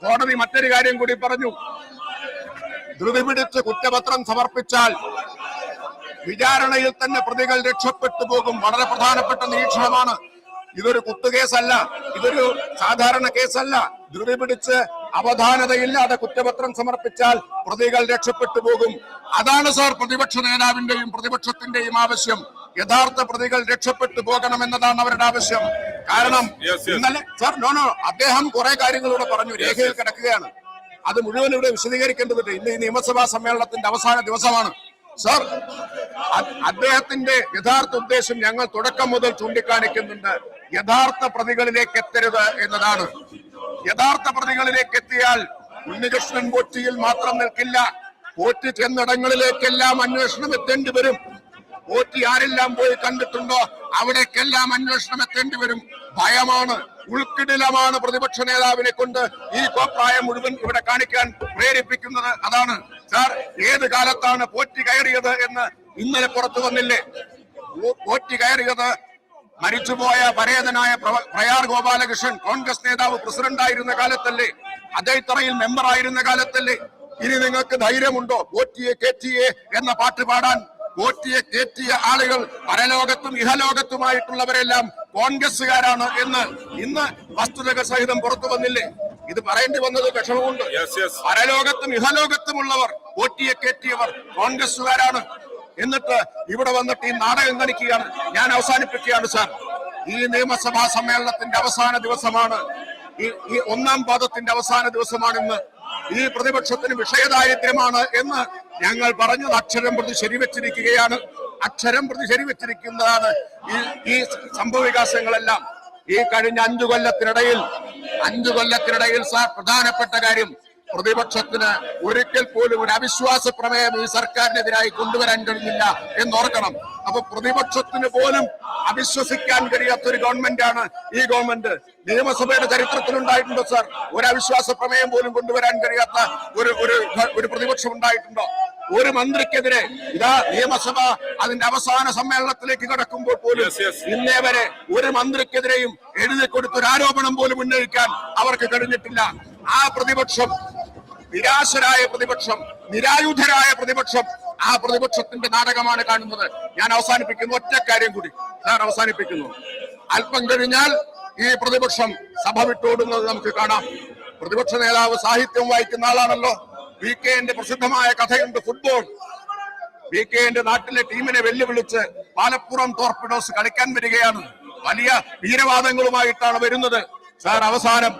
കോടതി മറ്റൊരു കാര്യം കൂടി പറഞ്ഞു. ധൃതി പിടിച്ച് കുറ്റപത്രം സമർപ്പിച്ചാൽ വിചാരണയിൽ തന്നെ പ്രതികൾ രക്ഷപ്പെട്ടു പോകും. വളരെ പ്രധാനപ്പെട്ട നിരീക്ഷണമാണ്. ഇതൊരു കുത്തുകേസല്ല, ഇതൊരു സാധാരണ കേസല്ല. ധൃതി പിടിച്ച് അവധാനതയില്ലാതെ കുറ്റപത്രം സമർപ്പിച്ചാൽ പ്രതികൾ രക്ഷപ്പെട്ടു പോകും. അതാണ് സാർ പ്രതിപക്ഷ നേതാവിന്റെയും പ്രതിപക്ഷത്തിന്റെയും ആവശ്യം. യഥാർത്ഥ പ്രതികൾ രക്ഷപ്പെട്ടു പോകണമെന്നതാണ് അവരുടെ ആവശ്യം. കാരണം ഇന്നലെ സാർ അദ്ദേഹം കുറെ കാര്യങ്ങളിലൂടെ പറഞ്ഞു, രേഖയിൽ കിടക്കുകയാണ്. അത് മുഴുവൻ ഇവിടെ വിശദീകരിക്കേണ്ടതുണ്ട്. ഇന്ന് ഈ നിയമസഭാ സമ്മേളനത്തിന്റെ അവസാന ദിവസമാണ് സാർ. അദ്ദേഹത്തിന്റെ യഥാർത്ഥ ഉദ്ദേശം ഞങ്ങൾ തുടക്കം മുതൽ ചൂണ്ടിക്കാണിക്കുന്നുണ്ട്. യഥാർത്ഥ പ്രതികളിലേക്ക് എത്തരുത് എന്നതാണ്. യഥാർത്ഥ പ്രതികളിലേക്ക് എത്തിയാൽ ഉണ്ണികൃഷ്ണൻ പോറ്റിയിൽ മാത്രം നിൽക്കില്ല. പോറ്റി ചെന്നിടങ്ങളിലേക്കെല്ലാം അന്വേഷണം എത്തേണ്ടി വരും. പോറ്റി ആരെല്ലാം പോയി കണ്ടിട്ടുണ്ടോ അവിടേക്കെല്ലാം അന്വേഷണം എത്തേണ്ടി വരും. ഭയമാണ്, ഉൾക്കിടിലമാണ് പ്രതിപക്ഷ നേതാവിനെ കൊണ്ട് ഈ കോപ്രായം മുഴുവൻ ഇവിടെ കാണിക്കാൻ പ്രേരിപ്പിക്കുന്നത്. അതാണ് സാർ. ഏത് കാലത്താണ് പോറ്റി കയറിയത് എന്ന് ഇന്നലെ പുറത്തു വന്നില്ലേ? പോറ്റി കയറിയത് മരിച്ചുപോയ പരേതനായ പ്രയാർ ഗോപാലകൃഷ്ണൻ കോൺഗ്രസ് നേതാവ് പ്രസിഡന്റായിരുന്ന കാലത്തല്ലേ? അജയ്ത്തറയിൽ മെമ്പറായിരുന്ന കാലത്തല്ലേ? ഇനി നിങ്ങൾക്ക് ധൈര്യമുണ്ടോ പോറ്റിയെ കേറ്റിയെ എന്ന പാട്ട് പാടാൻ? പോറ്റിയെ കേറ്റിയ ആളുകൾ പരലോകത്തും ഇഹലോകത്തുമായിട്ടുള്ളവരെല്ലാം കോൺഗ്രസുകാരാണ് എന്ന് ഇന്ന് വസ്തുതകൾ സഹിതം പുറത്തു വന്നില്ലേ? ഇത് പറയേണ്ടി വന്നത് വിഷമമുണ്ട്. പരലോകത്തും ഇഹലോകത്തുമുള്ളവർ പോറ്റിയെ കേറ്റിയവർ കോൺഗ്രസുകാരാണ്. എന്നിട്ട് ഇവിടെ വന്നിട്ട് ഈ നാടകം കളിക്കുകയാണ്. ഞാൻ അവസാനിപ്പിക്കുകയാണ് സാർ. ഈ നിയമസഭാ സമ്മേളനത്തിന്റെ അവസാന ദിവസമാണ്. ഈ ഒന്നാം പാദത്തിന്റെ അവസാന ദിവസമാണ് ഇന്ന്. ഈ പ്രതിപക്ഷത്തിന് വിഷയദാരിദ്ര്യമാണ് എന്ന് ഞങ്ങൾ പറഞ്ഞത് അക്ഷരം പ്രതി ശരിവെച്ചിരിക്കുകയാണ്. അക്ഷരം പ്രതി ശരിവെച്ചിരിക്കുന്നതാണ് ഈ സംഭവവികാസങ്ങളെല്ലാം. ഈ കഴിഞ്ഞ 5 കൊല്ലത്തിനിടയിൽ സാർ പ്രധാനപ്പെട്ട കാര്യം, പ്രതിപക്ഷത്തിന് ഒരിക്കൽ പോലും ഒരു അവിശ്വാസ പ്രമേയം ഈ സർക്കാരിനെതിരായി കൊണ്ടുവരാൻ കഴിഞ്ഞില്ല എന്നോർക്കണം. അപ്പൊ പ്രതിപക്ഷത്തിന് പോലും അവിശ്വസിക്കാൻ കഴിയാത്ത ഒരു ഗവൺമെന്റാണ് ഈ ഗവൺമെന്റ്. നിയമസഭയുടെ ചരിത്രത്തിലുണ്ടായിട്ടുണ്ടോ സാർ ഒരു അവിശ്വാസ പ്രമേയം പോലും കൊണ്ടുവരാൻ കഴിയാത്ത ഒരു പ്രതിപക്ഷം ഉണ്ടായിട്ടുണ്ടോ? ഒരു മന്ത്രിക്കെതിരെ ഇതാ നിയമസഭ അതിന്റെ അവസാന സമ്മേളനത്തിലേക്ക് കടക്കുമ്പോൾ പോലും ഇന്നേ വരെ ഒരു മന്ത്രിക്കെതിരെയും എഴുതി കൊടുത്തൊരു ആരോപണം പോലും ഉന്നയിക്കാൻ അവർക്ക് കഴിഞ്ഞിട്ടില്ല. ആ പ്രതിപക്ഷം, നിരാശരായ പ്രതിപക്ഷം, നിരായുധരായ പ്രതിപക്ഷം, ആ പ്രതിപക്ഷത്തിന്റെ നാടകമാണ് കാണുന്നത്. ഞാൻ അവസാനിപ്പിക്കുന്നു. ഒറ്റ കാര്യം കൂടി ഞാൻ അവസാനിപ്പിക്കുന്നു. അല്പം കഴിഞ്ഞാൽ ഈ പ്രതിപക്ഷം സഭ വിട്ടോടുന്നത് നമുക്ക് കാണാം. പ്രതിപക്ഷ നേതാവ് സാഹിത്യം വായിക്കുന്ന ആളാണല്ലോ. VK-ന്റെ പ്രസിദ്ധമായ കഥയുണ്ട് ഫുട്ബോൾ. VK-ന്റെ നാട്ടിലെ ടീമിനെ വെല്ലുവിളിച്ച് പാലപ്പുറം ടോർപിഡോസ് കളിക്കാൻ വരികയാണ്. വലിയ വീരവാദങ്ങളുമായിട്ടാണ് വരുന്നത് സാർ. അവസാനം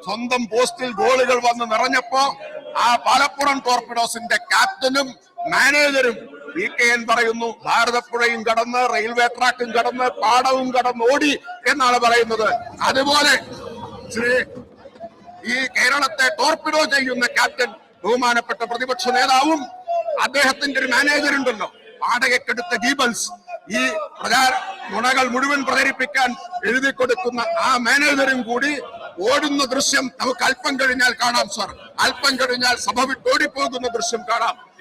സ്വന്തം പോസ്റ്റിൽ ഗോളുകൾ വന്ന് നിറഞ്ഞപ്പോ ആ പാലപ്പുറം ടോർപിഡോസിന്റെ ക്യാപ്റ്റനും മാനേജരും VK-n പറയുന്നു ഭാരതപ്പുഴയും കടന്ന് റെയിൽവേ ട്രാക്കും കടന്ന് പാടവും കടന്ന് ഓടി എന്നാണ് പറയുന്നത്. അതുപോലെ ഈ കേരളത്തെ ടോർപിഡോ ചെയ്യുന്ന ക്യാപ്റ്റൻ ബഹുമാനപ്പെട്ട പ്രതിപക്ഷ നേതാവും അദ്ദേഹത്തിന്റെ ഒരു മാനേജറുണ്ടല്ലോ, വാടകയ്ക്കെടുത്ത ഗീബൽസ്, ഈ നുണകൾ മുഴുവൻ പ്രചരിപ്പിക്കാൻ എഴുതി കൊടുക്കുന്ന ആ മാനേജറും കൂടി ഓടുന്ന ദൃശ്യം നമുക്ക് അല്പം കഴിഞ്ഞാൽ കാണാം സാർ. അല്പം കഴിഞ്ഞാൽ സഭ വിട്ടോടിപ്പോകുന്ന ദൃശ്യം കാണാം.